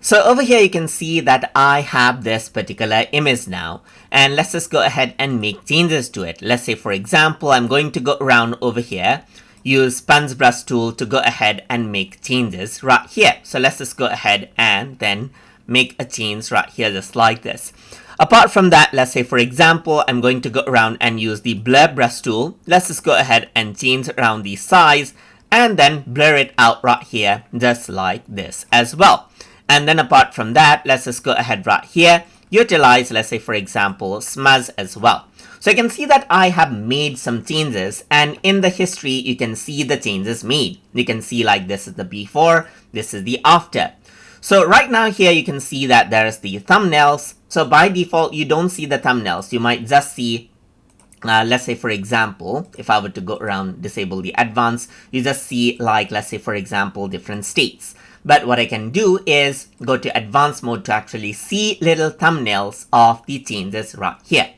So over here you can see that I have this particular image now, and let's just go ahead and make changes to it. Let's say for example I'm going to go around over here, use sponge brush tool to go ahead and make changes right here. So let's just go ahead and then make a change right here just like this. Apart from that, let's say for example I'm going to go around and use the blur brush tool. Let's just go ahead and change around the size and then blur it out right here just like this as well. And then apart from that, let's just go ahead right here, utilize, let's say for example, smudge as well. So you can see that I have made some changes, and in the history you can see the changes made. You can see like this is the before, this is the after. So right now here you can see that there's the thumbnails. So by default you don't see the thumbnails, you might just see let's say for example, if I were to go around disable the advanced, you just see like, let's say for example, different states. But what I can do is go to advanced mode to actually see little thumbnails of the changes right here.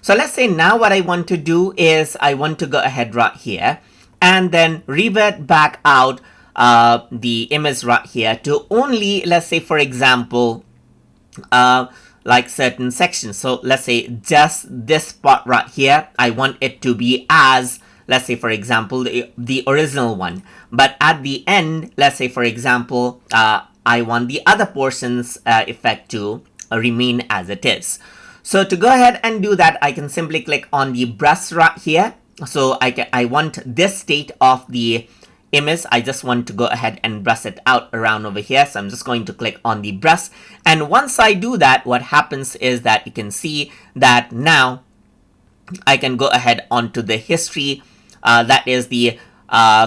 So let's say now what I want to do is I want to go ahead right here and then revert back out the image right here to only, let's say for example, like certain sections. So let's say just this part right here, I want it to be as, let's say for example, the original one. But at the end, let's say for example, I want the other portions effect to remain as it is. So to go ahead and do that, I can simply click on the brush right here. So I want this state of the image, I just want to go ahead and brush it out around over here. So I'm just going to click on the brush, and once I do that, what happens is that you can see that now I can go ahead onto the history, that is the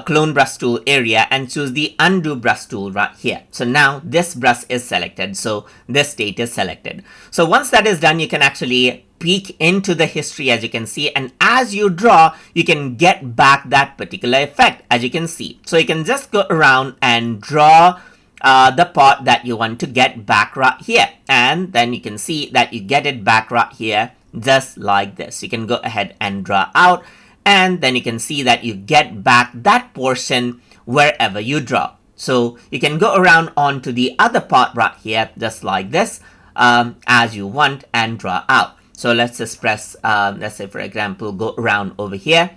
clone brush tool area, and choose the undo brush tool right here. So now this brush is selected, so this state is selected. So once that is done, you can actually peek into the history, as you can see, and as you draw you can get back that particular effect, as you can see. So you can just go around and draw the part that you want to get back right here, and then you can see that you get it back right here just like this. You can go ahead and draw out, and then you can see that you get back that portion wherever you draw. So you can go around onto the other part right here just like this, as you want, and draw out. So let's just press, let's say for example, go around over here,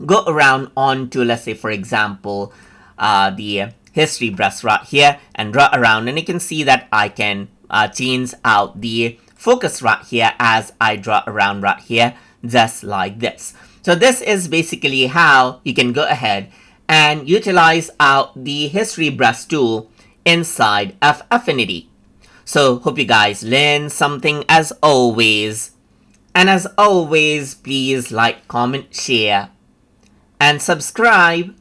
go around onto, let's say for example, the history brush right here, and draw around, and you can see that I can change out the focus right here as I draw around right here just like this. So this is basically how you can go ahead and utilize out the history brush tool inside of Affinity. So hope you guys learned something as always. And as always, please like, comment, share, and subscribe.